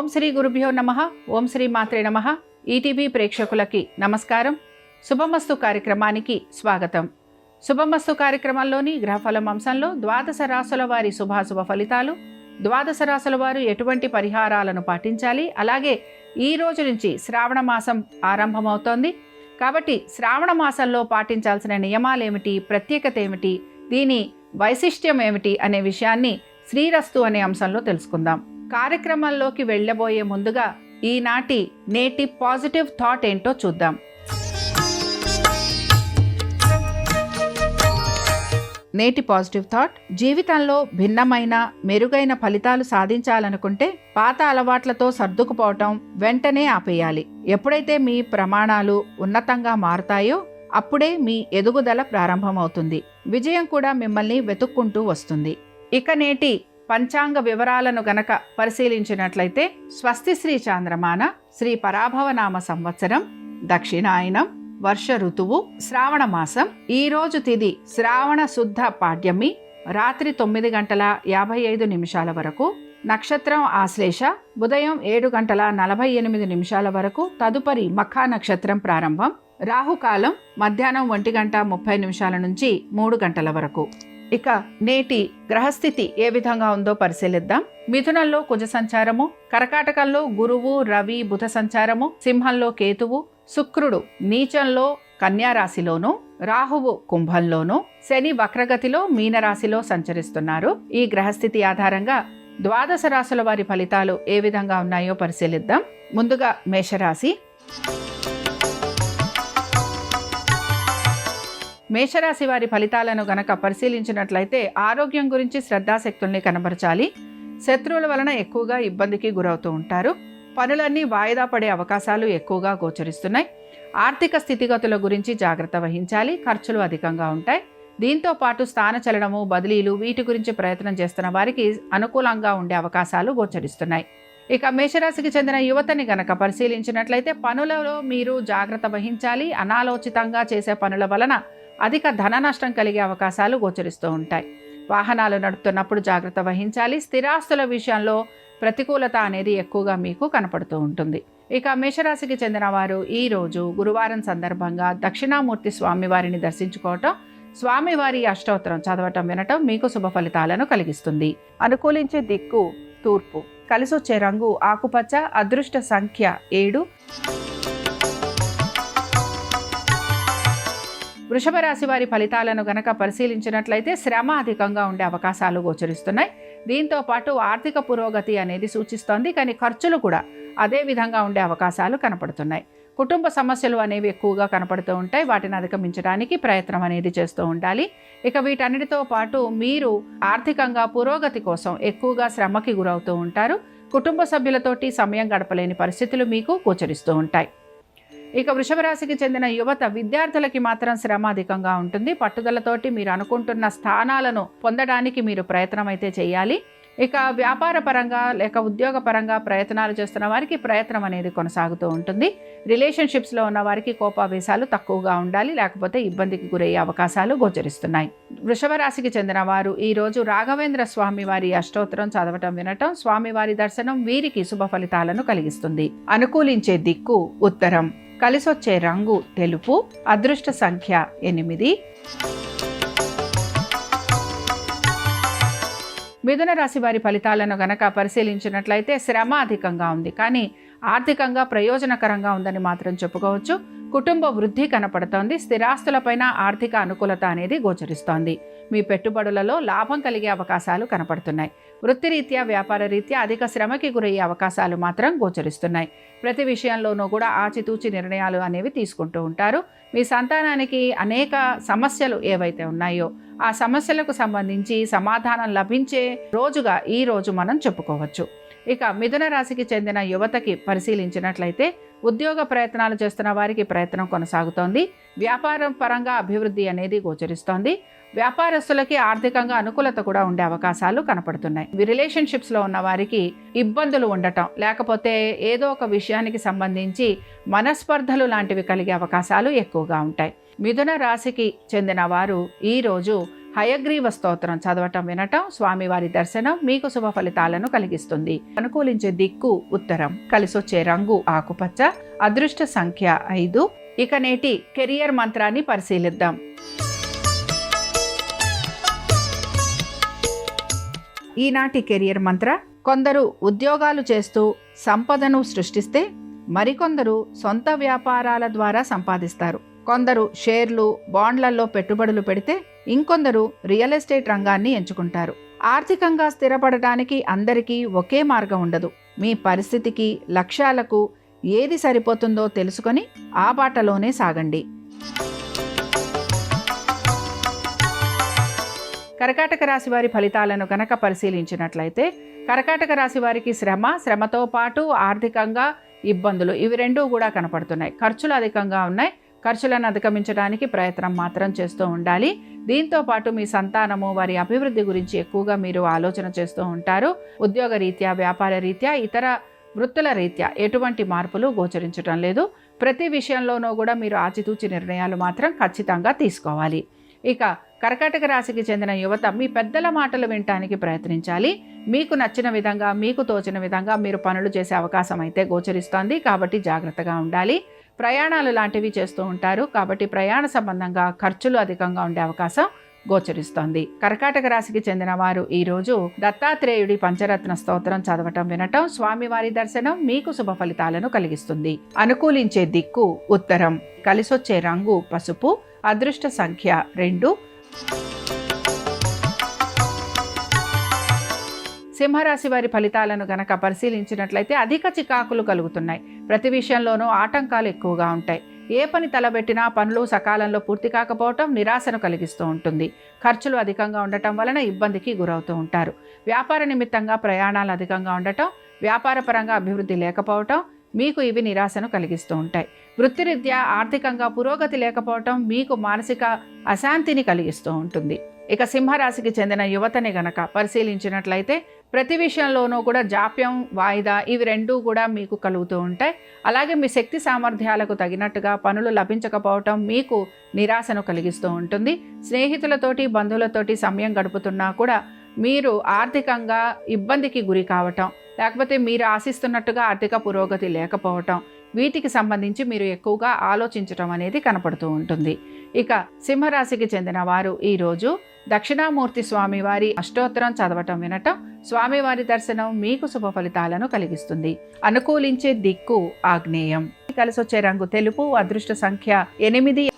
ఓం శ్రీ గురుభ్యో నమః. ఓం శ్రీ మాత్రే నమః. ఈటీవీ ప్రేక్షకులకి నమస్కారం. శుభమస్తు కార్యక్రమానికి స్వాగతం. శుభమస్తు కార్యక్రమంలోని గ్రహఫలం అంశంలో ద్వాదశ రాశుల వారి శుభాశుభ ఫలితాలు, ద్వాదశ రాశుల వారు ఎటువంటి పరిహారాలను పాటించాలి, అలాగే ఈ రోజు నుంచి శ్రావణ మాసం ఆరంభమవుతోంది కాబట్టి శ్రావణ మాసంలో పాటించాల్సిన నియమాలేమిటి, ప్రత్యేకత ఏమిటి, దీని వైశిష్ట్యం ఏమిటి అనే విషయాన్ని శ్రీరస్తు అనే అంశంలో తెలుసుకుందాం. కార్యక్రమంలోకి వెళ్ళబోయే ముందుగా నేటి పాజిటివ్ థాట్ ఏంటో చూద్దాం. నేటి పాజిటివ్ థాట్: జీవితంలో భిన్నమైన మెరుగైన ఫలితాలు సాధించాలనుకుంటే పాత అలవాట్లతో సర్దుకుపోవటం వెంటనే ఆపేయాలి. ఎప్పుడైతే మీ ప్రమాణాలు ఉన్నతంగా మారుతాయో అప్పుడే మీ ఎదుగుదల ప్రారంభమవుతుంది. విజయం కూడా మిమ్మల్ని వెతుక్కుంటూ వస్తుంది. ఇక నేటి పంచాంగ వివరాలను గనక పరిశీలించినట్లయితే స్వస్తి శ్రీ చాంద్రమాన శ్రీ పరాభవనామ సంవత్సరం, దక్షిణాయనం, వర్ష ఋతువు, శ్రావణ మాసం. ఈ రోజు తిథి శ్రావణ శుద్ధ పాడ్యమి, రాత్రి 9:55 వరకు. నక్షత్రం ఆశ్లేష, ఉదయం 7:48 వరకు. తదుపరి మఖా నక్షత్రం ప్రారంభం. రాహుకాలం మధ్యాహ్నం 1:30 నుంచి 3 గంటల వరకు. ఇక నేటి గ్రహస్థితి ఏ విధంగా ఉందో పరిశీలిద్దాం. మిథునంలో కుజ సంచారము, కర్కాటకంలో గురువు, రవి, బుధ సంచారము, సింహంలో కేతువు, శుక్రుడు నీచంలో కన్యారాశిలోను, రాహువు కుంభంలోను, శని వక్రగతిలో మీనరాశిలో సంచరిస్తున్నారు. ఈ గ్రహస్థితి ఆధారంగా ద్వాదశ రాశుల వారి ఫలితాలు ఏ విధంగా ఉన్నాయో పరిశీలిద్దాం. ముందుగా మేషరాశి. మేషరాశి వారి ఫలితాలను గనక పరిశీలించినట్లయితే ఆరోగ్యం గురించి శ్రద్ధాశక్తుల్ని కనబరచాలి. శత్రువుల వలన ఎక్కువగా ఇబ్బందికి గురవుతూ ఉంటారు. పనులన్నీ వాయిదా పడే అవకాశాలు ఎక్కువగా గోచరిస్తున్నాయి. ఆర్థిక స్థితిగతుల గురించి జాగ్రత్త వహించాలి. ఖర్చులు అధికంగా ఉంటాయి. దీంతో పాటు స్థానచలనము, బదిలీలు, వీటి గురించి ప్రయత్నం చేస్తున్న వారికి అనుకూలంగా ఉండే అవకాశాలు గోచరిస్తున్నాయి. ఇక మేషరాశికి చెందిన యువతని గనక పరిశీలించినట్లయితే పనులలో మీరు జాగ్రత్త వహించాలి. అనాలోచితంగా చేసే పనుల వలన అధిక ధన నష్టం కలిగే అవకాశాలు గోచరిస్తూ ఉంటాయి. వాహనాలు నడుపుతున్నప్పుడు జాగ్రత్త వహించాలి. స్థిరాస్తుల విషయంలో ప్రతికూలత అనేది ఎక్కువగా మీకు కనపడుతూ ఉంటుంది. ఇక మేషరాశికి చెందిన వారు ఈ రోజు గురువారం సందర్భంగా దక్షిణామూర్తి స్వామివారిని దర్శించుకోవటం, స్వామివారి అష్టోత్తరం చదవటం, వినటం మీకు శుభ ఫలితాలను కలిగిస్తుంది. అనుకూలించే దిక్కు తూర్పు. కలిసొచ్చే రంగు ఆకుపచ్చ. అదృష్ట సంఖ్య 7. వృషభ రాశి వారి ఫలితాలను గనక పరిశీలించినట్లయితే శ్రమ అధికంగా ఉండే అవకాశాలు గోచరిస్తున్నాయి. దీంతో పాటు ఆర్థిక పురోగతి అనేది సూచిస్తోంది, కానీ ఖర్చులు కూడా అదే విధంగా ఉండే అవకాశాలు కనపడుతున్నాయి. కుటుంబ సమస్యలు అనేవి ఎక్కువగా కనపడుతూ ఉంటాయి. వాటిని అధిగమించడానికి ప్రయత్నం అనేది చేస్తూ ఉండాలి. ఇక వీటన్నిటితో పాటు మీరు ఆర్థికంగా పురోగతి కోసం ఎక్కువగా శ్రమకి గురవుతూ ఉంటారు. కుటుంబ సభ్యులతోటి సమయం గడపలేని పరిస్థితులు మీకు గోచరిస్తూ ఉంటాయి. ఇక వృషభ రాశికి చెందిన యువత విద్యార్థులకి మాత్రం శ్రమ అధికంగా ఉంటుంది. పట్టుదలతోటి మీరు అనుకుంటున్న స్థానాలను పొందడానికి మీరు ప్రయత్నం అయితే చేయాలి. ఇక వ్యాపార పరంగా లేక ఉద్యోగ పరంగా ప్రయత్నాలు చేస్తున్న వారికి ప్రయత్నం అనేది కొనసాగుతూ ఉంటుంది. రిలేషన్షిప్స్లో ఉన్న వారికి కోపావేశాలు తక్కువగా ఉండాలి, లేకపోతే ఇబ్బందికి గురయ్యే అవకాశాలు గోచరిస్తున్నాయి. వృషభ రాశికి చెందిన వారు ఈరోజు రాఘవేంద్ర స్వామి వారి అష్టోత్తరం చదవటం, వినటం, స్వామివారి దర్శనం వీరికి శుభ ఫలితాలను కలిగిస్తుంది. అనుకూలించే దిక్కు ఉత్తరం. కలిసొచ్చే రంగు తెలుపు. అదృష్ట సంఖ్య 8. మిథున రాశి వారి ఫలితాలను గనక పరిశీలించినట్లయితే శ్రమ అధికంగా ఉంది, కానీ ఆర్థికంగా ప్రయోజనకరంగా ఉందని మాత్రం చెప్పుకోవచ్చు. కుటుంబ వృద్ధి కనపడుతోంది. స్థిరాస్తులపైన ఆర్థిక అనుకూలత అనేది గోచరిస్తోంది. మీ పెట్టుబడులలో లాభం కలిగే అవకాశాలు కనపడుతున్నాయి. వృత్తిరీత్యా, వ్యాపార రీత్యా అధిక శ్రమకి గురయ్యే అవకాశాలు మాత్రం గోచరిస్తున్నాయి. ప్రతి విషయంలోనూ కూడా ఆచితూచి నిర్ణయాలు అనేవి తీసుకుంటూ ఉంటారు. మీ సంతానానికి అనేక సమస్యలు ఏవైతే ఉన్నాయో ఆ సమస్యలకు సంబంధించి సమాధానం లభించే రోజుగా ఈ రోజు మనం చెప్పుకోవచ్చు. ఇక మిథున రాశికి చెందిన యువతకి పరిశీలించినట్లయితే ఉద్యోగ ప్రయత్నాలు చేస్తున్న వారికి ప్రయత్నం కొనసాగుతోంది. వ్యాపారం పరంగా అభివృద్ధి అనేది గోచరిస్తోంది. వ్యాపారస్తులకి ఆర్థికంగా అనుకూలత కూడా ఉండే అవకాశాలు కనపడుతున్నాయి. రిలేషన్షిప్స్లో ఉన్న వారికి ఇబ్బందులు ఉండటం, లేకపోతే ఏదో ఒక విషయానికి సంబంధించి మనస్పర్ధలు లాంటివి కలిగే అవకాశాలు ఎక్కువగా ఉంటాయి. మిథున రాశికి చెందిన వారు ఈరోజు హయగ్రీవ స్తోత్రం చదవటం వినటం, స్వామివారి దర్శనం మీకు శుభ ఫలితాలను కలిగిస్తుంది. అనుకూలించే దిక్కు ఉత్తరం, కలిసొచ్చే రంగు ఆకుపచ్చ, అదృష్ట సంఖ్య 5. ఇక నేటి కెరియర్ మంత్రాన్ని పరిశీలిద్దాం. ఈనాటి కెరియర్ మంత్ర: కొందరు ఉద్యోగాలు చేస్తూ సంపదను సృష్టిస్తే మరికొందరు సొంత వ్యాపారాల ద్వారా సంపాదిస్తారు. కొందరు షేర్లు, బాండ్లలో పెట్టుబడులు పెడితే ఇంకొందరు రియల్ ఎస్టేట్ రంగాన్ని ఎంచుకుంటారు. ఆర్థికంగా స్థిరపడటానికి అందరికీ ఒకే మార్గం ఉండదు. మీ పరిస్థితికి, లక్ష్యాలకు ఏది సరిపోతుందో తెలుసుకొని ఆ బాటలోనే సాగండి. కర్కాటక రాశి వారి ఫలితాలను కనుక పరిశీలించినట్లయితే, కర్కాటక రాశి వారికి శ్రమతో పాటు ఆర్థికంగా ఇబ్బందులు, ఇవి రెండూ కూడా కనపడుతున్నాయి. ఖర్చులు అధికంగా ఉన్నాయి. ఖర్చులను అధిగమించడానికి ప్రయత్నం మాత్రం చేస్తూ ఉండాలి. దీంతో పాటు మీ సంతానము, వారి అభివృద్ధి గురించి ఎక్కువగా మీరు ఆలోచన చేస్తూ ఉంటారు. ఉద్యోగ రీత్యా, వ్యాపార రీత్యా, ఇతర వృత్తుల రీత్యా ఎటువంటి మార్పులు గోచరించడం లేదు. ప్రతి విషయంలోనూ కూడా మీరు ఆచితూచి నిర్ణయాలు మాత్రం ఖచ్చితంగా తీసుకోవాలి. ఇక కర్కాటక రాశికి చెందిన యువత మీ పెద్దల మాటలు వినటానికి ప్రయత్నించాలి. మీకు నచ్చిన విధంగా, మీకు తోచిన విధంగా మీరు పనులు చేసే అవకాశం అయితే గోచరిస్తోంది. కాబట్టి జాగ్రత్తగా ఉండాలి. ప్రయాణాలు లాంటివి చేస్తూ ఉంటారు. కాబట్టి ప్రయాణ సంబంధంగా ఖర్చులు అధికంగా ఉండే అవకాశం గోచరిస్తోంది. కర్కాటక రాశికి చెందిన వారు ఈరోజు దత్తాత్రేయుడి పంచరత్న స్తోత్రం చదవటం వినటం, స్వామివారి దర్శనం మీకు శుభ ఫలితాలను కలిగిస్తుంది. అనుకూలించే దిక్కు ఉత్తరం, కలిసొచ్చే రంగు పసుపు, అదృష్ట సంఖ్య 2. సింహరాశి వారి ఫలితాలను గనక పరిశీలించినట్లయితే అధిక చికాకులు కలుగుతున్నాయి. ప్రతి విషయంలోనూ ఆటంకాలు ఎక్కువగా ఉంటాయి. ఏ పని తలబెట్టినా పనులు సకాలంలో పూర్తి కాకపోవటం నిరాశను కలిగిస్తూ ఉంటుంది. ఖర్చులు అధికంగా ఉండటం వలన ఇబ్బందికి గురవుతూ ఉంటారు. వ్యాపార నిమిత్తంగా ప్రయాణాలు అధికంగా ఉండటం, వ్యాపారపరంగా అభివృద్ధి లేకపోవటం మీకు ఇవి నిరాశను కలిగిస్తూ ఉంటాయి. వృత్తిరీత్యా ఆర్థికంగా పురోగతి లేకపోవటం మీకు మానసిక అశాంతిని కలిగిస్తూ ఉంటుంది. ఇక సింహరాశికి చెందిన యువతని గనక పరిశీలించినట్లయితే ప్రతి విషయంలోనూ కూడా జాప్యం, వాయిదా, ఇవి రెండూ కూడా మీకు కలుగుతూ ఉంటాయి. అలాగే మీ శక్తి సామర్థ్యాలకు తగినట్టుగా పనులు లభించకపోవటం మీకు నిరాశను కలిగిస్తూ ఉంటుంది. స్నేహితులతోటి, బంధువులతోటి సమయం గడుపుతున్నా కూడా మీరు ఆర్థికంగా ఇబ్బందికి గురి కావటం, లేకపోతే మీరు ఆశిస్తున్నట్టుగా ఆర్థిక పురోగతి లేకపోవటం, వీటికి సంబంధించి మీరు ఎక్కువగా ఆలోచించటం అనేది కనపడుతూ ఉంటుంది. ఇక సింహరాశికి చెందిన వారు ఈరోజు దక్షిణామూర్తి స్వామివారి అష్టోత్తరం చదవటం వినటం, స్వామివారి దర్శనం మీకు శుభ ఫలితాలను కలిగిస్తుంది. అనుకూలించే దిక్కు ఆగ్నేయం, కలిసొచ్చే రంగు తెలుపు, అదృష్ట సంఖ్య 8.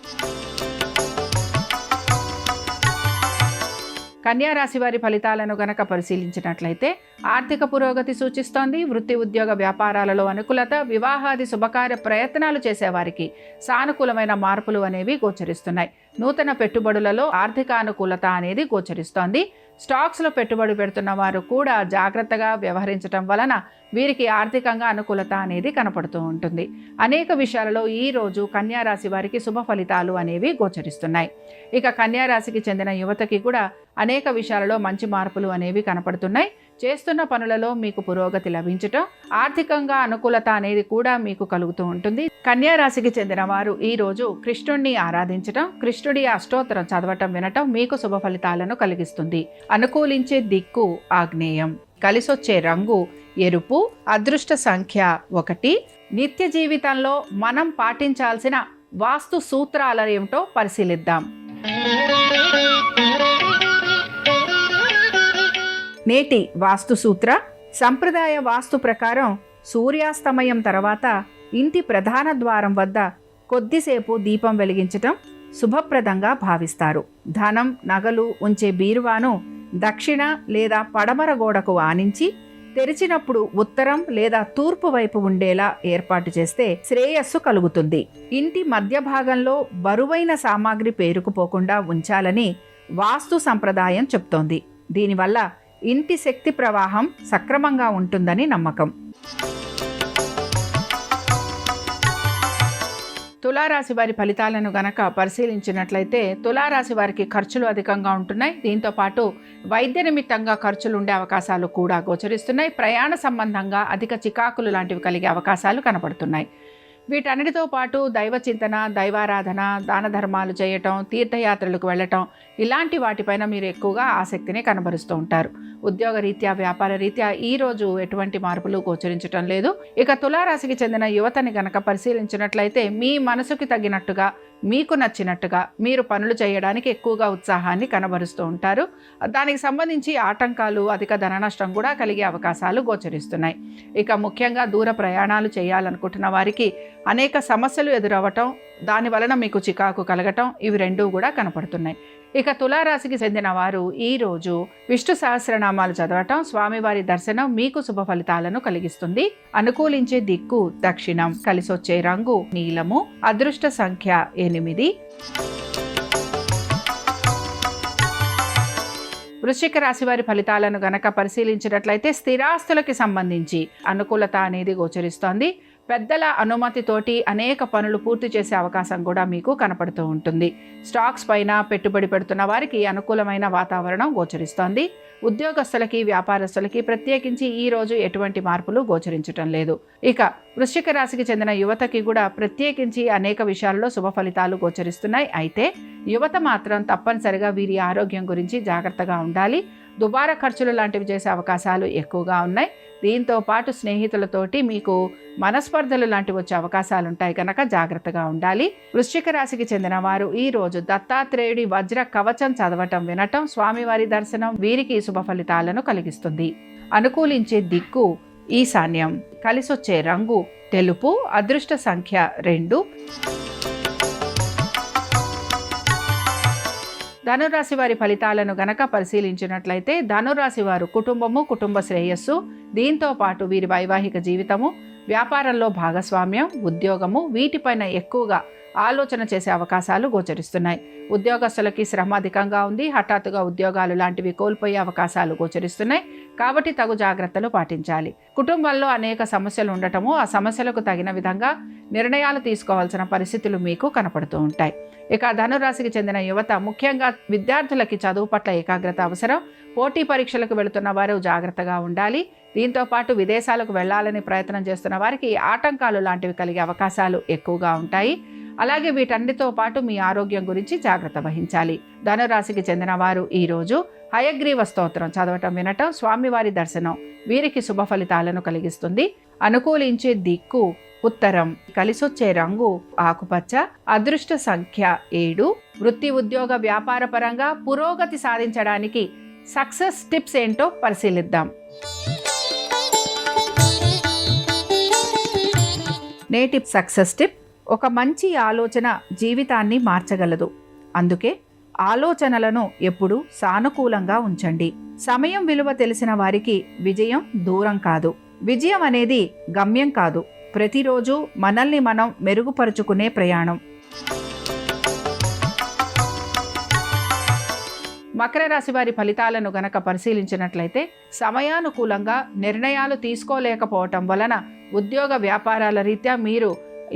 కన్యా రాశి వారి ఫలితాలను గనక పరిశీలించినట్లయితే ఆర్థిక పురోగతి సూచిస్తోంది. వృత్తి, ఉద్యోగ, వ్యాపారాలలో అనుకూలత, వివాహాది శుభకార్య ప్రయత్నాలు చేసేవారికి సానుకూలమైన మార్పులు అనేవి గోచరిస్తున్నాయి. నూతన పెట్టుబడులలో ఆర్థిక అనుకూలత అనేది గోచరిస్తోంది. స్టాక్స్లో పెట్టుబడి పెడుతున్న వారు కూడా జాగ్రత్తగా వ్యవహరించడం వలన వీరికి ఆర్థికంగా అనుకూలత అనేది కనపడుతూ ఉంటుంది. అనేక విషయాలలో ఈరోజు కన్యా రాశి వారికి శుభ ఫలితాలు అనేవి గోచరిస్తున్నాయి. ఇక కన్యా రాశికి చెందిన యువతకి కూడా అనేక విషయాలలో మంచి మార్పులు అనేవి కనపడుతున్నాయి. చేస్తున్న పనులలో మీకు పురోగతి లభించటం, ఆర్థికంగా అనుకూలత అనేది కూడా మీకు కలుగుతూ ఉంటుంది. కన్యా రాశికి చెందిన వారు ఈరోజు కృష్ణుడిని ఆరాధించటం, కృష్ణుడి అష్టోత్తరం చదవటం వినటం మీకు శుభ ఫలితాలను కలిగిస్తుంది. అనుకూలించే దిక్కు ఆగ్నేయం, కలిసొచ్చే రంగు ఎరుపు, అదృష్ట సంఖ్య 1. నిత్య జీవితంలో మనం పాటించాల్సిన వాస్తు సూత్రాలు ఏమిటో పరిశీలిద్దాం. నేటి వాస్తు సూత్ర: సంప్రదాయ వాస్తు ప్రకారం సూర్యాస్తమయం తర్వాత ఇంటి ప్రధాన ద్వారం వద్ద కొద్దిసేపు దీపం వెలిగించటం శుభప్రదంగా భావిస్తారు. ధనం, నగలు ఉంచే బీరువాను దక్షిణ లేదా పడమర గోడకు ఆనించి తెరిచినప్పుడు ఉత్తరం లేదా తూర్పు వైపు ఉండేలా ఏర్పాటు చేస్తే శ్రేయస్సు కలుగుతుంది. ఇంటి మధ్య భాగంలో బరువైన సామాగ్రి పేరుకుపోకుండా ఉంచాలని వాస్తు సంప్రదాయం చెప్తోంది. దీనివల్ల ఇంటి శక్తి ప్రవాహం సక్రమంగా ఉంటుందని నమ్మకం. తులారాశి వారి ఫలితాలను గనక పరిశీలించినట్లయితే తులారాశి వారికి ఖర్చులు అధికంగా ఉంటున్నాయి. దీంతో పాటు వైద్య నిమిత్తంగా ఖర్చులు ఉండే అవకాశాలు కూడా గోచరిస్తున్నాయి. ప్రయాణ సంబంధంగా అధిక చికాకులు లాంటివి కలిగే అవకాశాలు కనపడుతున్నాయి. వీటన్నిటితో పాటు దైవ చింతన, దైవారాధన, దాన ధర్మాలు చేయటం, తీర్థయాత్రలకు వెళ్ళటం ఇలాంటి వాటిపైన మీరు ఎక్కువగా ఆసక్తిని కనబరుస్తూ ఉంటారు. ఉద్యోగ రీత్యా, వ్యాపార రీత్యా ఈరోజు ఎటువంటి మార్పులు గోచరించటం లేదు. ఇక తులారాశికి చెందిన యువతని గనక పరిశీలించినట్లయితే మీ మనసుకి తగినట్టుగా, మీకు నచ్చినట్టుగా మీరు పనులు చేయడానికి ఎక్కువగా ఉత్సాహాన్ని కనబరుస్తూ ఉంటారు. దానికి సంబంధించి ఆటంకాలు, అధిక ధన నష్టం కూడా కలిగే అవకాశాలు గోచరిస్తున్నాయి. ఇక ముఖ్యంగా దూర ప్రయాణాలు చేయాలనుకుంటున్న వారికి అనేక సమస్యలు ఎదురవ్వటం, దాని వలన మీకు చికాకు కలగటం ఇవి రెండూ కూడా కనపడుతున్నాయి. ఇక తులారాశికి చెందిన వారు ఈరోజు విష్ణు సహస్రనామాలు చదవటం, స్వామివారి దర్శనం మీకు శుభ ఫలితాలను కలిగిస్తుంది. అనుకూలించే దిక్కు దక్షిణం, కలిసొచ్చే రంగు నీలము, అదృష్ట సంఖ్య 8. వృశ్చిక రాశి వారి ఫలితాలను గనక పరిశీలించినట్లయితే స్థిరాస్తులకి సంబంధించి అనుకూలత అనేది గోచరిస్తోంది. పెద్దల అనుమతితోటి అనేక పనులు పూర్తి చేసే అవకాశం కూడా మీకు కనపడుతూ ఉంటుంది. స్టాక్స్ పైన పెట్టుబడి పెడుతున్న వారికి అనుకూలమైన వాతావరణం గోచరిస్తోంది. ఉద్యోగస్తులకి, వ్యాపారస్తులకి ప్రత్యేకించి ఈ రోజు ఎటువంటి మార్పులు గోచరించటం లేదు. ఇక వృశ్చిక రాశికి చెందిన యువతకి కూడా ప్రత్యేకించి అనేక విషయాల్లో శుభ ఫలితాలు గోచరిస్తున్నాయి. అయితే యువత మాత్రం తప్పనిసరిగా వీరి ఆరోగ్యం గురించి జాగ్రత్తగా ఉండాలి. దుబారా ఖర్చులు లాంటివి చేసే అవకాశాలు ఎక్కువగా ఉన్నాయి. దీంతో పాటు స్నేహితులతోటి మీకు మనస్పర్ధలు లాంటివి వచ్చే అవకాశాలు ఉంటాయి కనుక జాగ్రత్తగా ఉండాలి. వృశ్చిక రాశికి చెందిన వారు ఈ రోజు దత్తాత్రేయుడి వజ్ర కవచం చదవటం, వినటం, స్వామివారి దర్శనం వీరికి శుభ ఫలితాలను కలిగిస్తుంది. అనుకూలించే దిక్కు ఈశాన్యం, కలిసొచ్చే రంగు తెలుపు, అదృష్ట సంఖ్య 2. ధనురాశి వారి ఫలితాలను గనక పరిశీలించినట్లయితే ధనురాశి వారు కుటుంబము, కుటుంబ శ్రేయస్సు, దీంతో పాటు వీరి వైవాహిక జీవితము, వ్యాపారంలో భాగస్వామ్యం, ఉద్యోగము వీటిపైన ఎక్కువగా ఆలోచన చేసే అవకాశాలు గోచరిస్తున్నాయి. ఉద్యోగస్తులకి శ్రమ అధికంగా ఉంది. హఠాత్తుగా ఉద్యోగాలు లాంటివి కోల్పోయే అవకాశాలు గోచరిస్తున్నాయి. కాబట్టి తగు జాగ్రత్తలు పాటించాలి. కుటుంబంలో అనేక సమస్యలు ఉండటము, ఆ సమస్యలకు తగిన విధంగా నిర్ణయాలు తీసుకోవాల్సిన పరిస్థితులు మీకు కనపడుతూ ఉంటాయి. ఇక ధనురాశికి చెందిన యువత ముఖ్యంగా విద్యార్థులకి చదువు పట్ల ఏకాగ్రత అవసరం. పోటీ పరీక్షలకు వెళుతున్న వారు జాగ్రత్తగా ఉండాలి. దీంతో పాటు విదేశాలకు వెళ్లాలని ప్రయత్నం చేస్తున్న వారికి ఆటంకాలు లాంటివి కలిగే అవకాశాలు ఎక్కువగా ఉంటాయి. అలాగే వీటన్నిటితో పాటు మీ ఆరోగ్యం గురించి జాగ్రత్త వహించాలి. ధనురాశికి చెందిన వారు ఈరోజు హయగ్రీవ స్తోత్రం చదవటం, వినటం, స్వామివారి దర్శనం వీరికి శుభ ఫలితాలను కలిగిస్తుంది. అనుకూలించే దిక్కు ఉత్తరం, కలిసొచ్చే రంగు ఆకుపచ్చ, అదృష్ట సంఖ్య 7. వృత్తి, ఉద్యోగ, వ్యాపార పరంగా పురోగతి సాధించడానికి సక్సెస్ టిప్స్ ఏంటో పరిశీలిద్దాం. నేటి సక్సెస్ టిప్: ఒక మంచి ఆలోచన జీవితాన్ని మార్చగలదు. అందుకే ఆలోచనలను ఎప్పుడూ సానుకూలంగా ఉంచండి. సమయం విలువ తెలిసిన వారికి విజయం దూరం కాదు. విజయం అనేది గమ్యం కాదు, ప్రతిరోజు మనల్ని మనం మెరుగుపరుచుకునే ప్రయాణం. మకర రాశి వారి ఫలితాలను గనక పరిశీలించినట్లయితే సమయానుకూలంగా నిర్ణయాలు తీసుకోలేకపోవటం వలన ఉద్యోగ వ్యాపారాల రీత్యా మీరు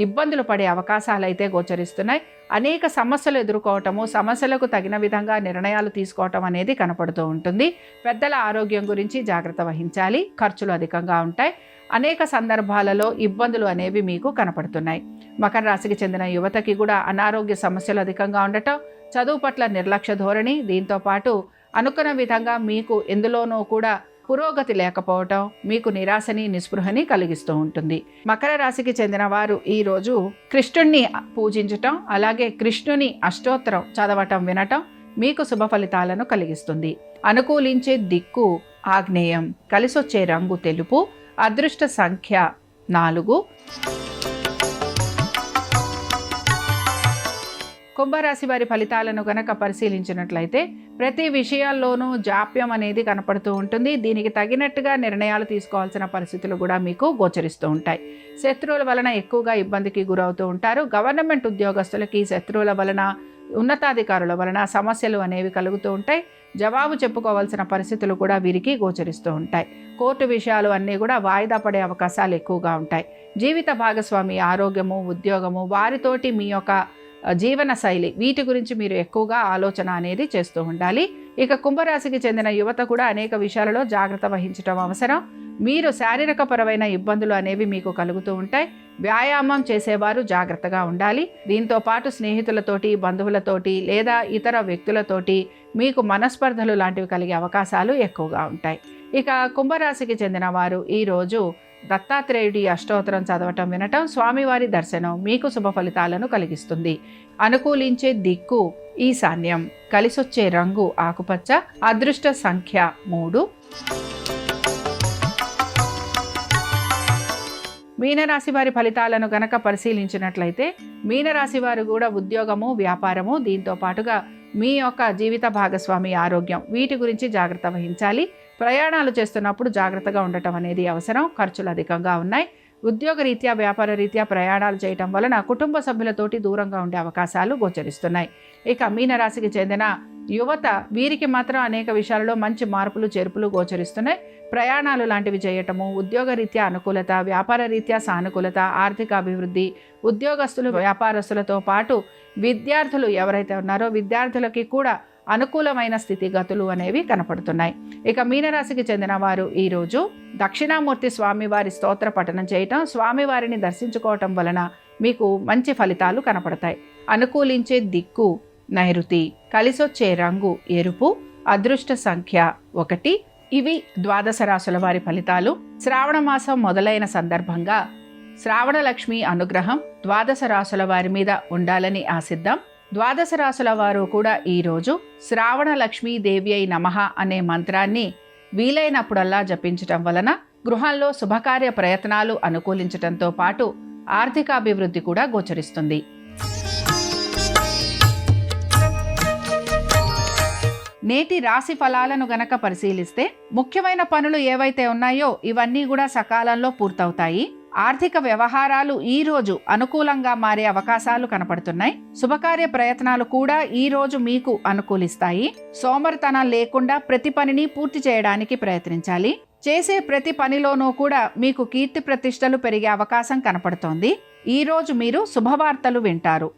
ఇబ్బందులు పడే అవకాశాలు అయితే గోచరిస్తున్నాయి. అనేక సమస్యలు ఎదుర్కోవటము, సమస్యలకు తగిన విధంగా నిర్ణయాలు తీసుకోవటం అనేది కనపడుతూ ఉంటుంది. పెద్దల ఆరోగ్యం గురించి జాగ్రత్త వహించాలి. ఖర్చులు అధికంగా ఉంటాయి. అనేక సందర్భాలలో ఇబ్బందులు అనేవి మీకు కనపడుతున్నాయి. మకర రాశికి చెందిన యువతకి కూడా అనారోగ్య సమస్యలు అధికంగా ఉండటం, చదువు పట్ల నిర్లక్ష్య ధోరణి, దీంతో పాటు అనుకున్న విధంగా మీకు ఎందులోనూ కూడా పురోగతి లేకపోవటం మీకు నిరాశని, నిస్పృహని కలిగిస్తూ ఉంటుంది. మకర రాశికి చెందిన వారు ఈరోజు కృష్ణుణ్ణి పూజించటం, అలాగే కృష్ణుని అష్టోత్తరం చదవటం, వినటం మీకు శుభ ఫలితాలను కలిగిస్తుంది. అనుకూలించే దిక్కు ఆగ్నేయం, కలిసొచ్చే రంగు తెలుపు, అదృష్ట సంఖ్య 4. కుంభరాశి వారి ఫలితాలను గనక పరిశీలించినట్లయితే ప్రతి విషయాల్లోనూ జాప్యం అనేది కనపడుతూ ఉంటుంది. దీనికి తగినట్టుగా నిర్ణయాలు తీసుకోవాల్సిన పరిస్థితులు కూడా మీకు గోచరిస్తూ ఉంటాయి. శత్రువుల వలన ఎక్కువగా ఇబ్బందికి గురవుతూ ఉంటారు. గవర్నమెంట్ ఉద్యోగస్తులకి శత్రువుల వలన, ఉన్నతాధికారుల వలన సమస్యలు అనేవి కలుగుతూ ఉంటాయి. జవాబు చెప్పుకోవాల్సిన పరిస్థితులు కూడా వీరికి గోచరిస్తూ ఉంటాయి. కోర్టు విషయాలు అన్నీ కూడా వాయిదా పడే అవకాశాలు ఎక్కువగా ఉంటాయి. జీవిత భాగస్వామి ఆరోగ్యము, ఉద్యోగము, వారితోటి మీ యొక్క జీవన శైలి వీటి గురించి మీరు ఎక్కువగా ఆలోచన అనేది చేస్తూ ఉండాలి. ఇక కుంభరాశికి చెందిన యువత కూడా అనేక విషయాలలో జాగ్రత్త వహించడం అవసరం. మీరు శారీరకపరమైన ఇబ్బందులు అనేవి మీకు కలుగుతూ ఉంటాయి. వ్యాయామం చేసేవారు జాగ్రత్తగా ఉండాలి. దీంతో పాటు స్నేహితులతోటి, బంధువులతోటి లేదా ఇతర వ్యక్తులతోటి మీకు మనస్పర్ధలు లాంటివి కలిగే అవకాశాలు ఎక్కువగా ఉంటాయి. ఇక కుంభరాశికి చెందిన వారు ఈరోజు దత్తాత్రేయుడి అష్టోత్తరం చదవటం, వినటం, స్వామివారి దర్శనం మీకు శుభ ఫలితాలను కలిగిస్తుంది. అనుకూలించే దిక్కు ఈశాన్యం, కలిసొచ్చే రంగు ఆకుపచ్చ, అదృష్ట సంఖ్య 3. మీనరాశి వారి ఫలితాలను గనక పరిశీలించినట్లయితే మీనరాశి వారు కూడా ఉద్యోగము, వ్యాపారము, దీంతో పాటుగా మీ యొక్క జీవిత భాగస్వామి ఆరోగ్యం, వీటి గురించి జాగ్రత్త వహించాలి. ప్రయాణాలు చేస్తున్నప్పుడు జాగ్రత్తగా ఉండటం అనేది అవసరం. ఖర్చులు అధికంగా ఉన్నాయి. ఉద్యోగ రీత్యా, వ్యాపార రీత్యా ప్రయాణాలు చేయటం వలన కుటుంబ సభ్యులతోటి దూరంగా ఉండే అవకాశాలు గోచరిస్తున్నాయి. ఇక మీనరాశికి చెందిన యువత, వీరికి మాత్రం అనేక విషయాలలో మంచి మార్పులు, చేర్పులు గోచరిస్తున్నాయి. ప్రయాణాలు లాంటివి చేయటము, ఉద్యోగ రీత్యా అనుకూలత, వ్యాపార రీత్యా సానుకూలత, ఆర్థిక అభివృద్ధి, ఉద్యోగస్తులు, వ్యాపారస్తులతో పాటు విద్యార్థులు ఎవరైతే ఉన్నారో విద్యార్థులకి కూడా అనుకూలమైన స్థితిగతులు అనేవి కనపడుతున్నాయి. ఇక మీనరాశికి చెందిన వారు ఈరోజు దక్షిణామూర్తి స్వామివారి స్తోత్ర పఠనం చేయటం, స్వామివారిని దర్శించుకోవటం వలన మీకు మంచి ఫలితాలు కనపడతాయి. అనుకూలించే దిక్కు నైరుతి, కలిసొచ్చే రంగు ఎరుపు, అదృష్ట సంఖ్య 1. ఇవి ద్వాదశ రాశుల వారి ఫలితాలు. శ్రావణ మాసం మొదలైన సందర్భంగా శ్రావణ లక్ష్మి అనుగ్రహం ద్వాదశ రాశుల వారి మీద ఉండాలని ఆశిద్దాం. ద్వాదశ రాశుల వారు కూడా ఈరోజు శ్రావణ లక్ష్మీ దేవి అయి నమః అనే మంత్రాన్ని వీలైనప్పుడల్లా జపించటం వలన గృహంలో శుభకార్య ప్రయత్నాలు అనుకూలించటంతో పాటు ఆర్థికాభివృద్ధి కూడా గోచరిస్తుంది. నేటి రాశి ఫలాలను గనక పరిశీలిస్తే ముఖ్యమైన పనులు ఏవైతే ఉన్నాయో ఇవన్నీ కూడా సకాలంలో పూర్తవుతాయి. ఆర్థిక వ్యవహారాలు ఈ రోజు అనుకూలంగా మారే అవకాశాలు కనపడుతున్నాయి. శుభకార్య ప్రయత్నాలు కూడా ఈ రోజు మీకు అనుకూలిస్తాయి. సోమరితనం లేకుండా ప్రతి పనిని పూర్తి చేయడానికి ప్రయత్నించాలి. చేసే ప్రతి పనిలోనూ కూడా మీకు కీర్తి ప్రతిష్టలు పెరిగే అవకాశం కనపడుతోంది. ఈ రోజు మీరు శుభవార్తలు వింటారు.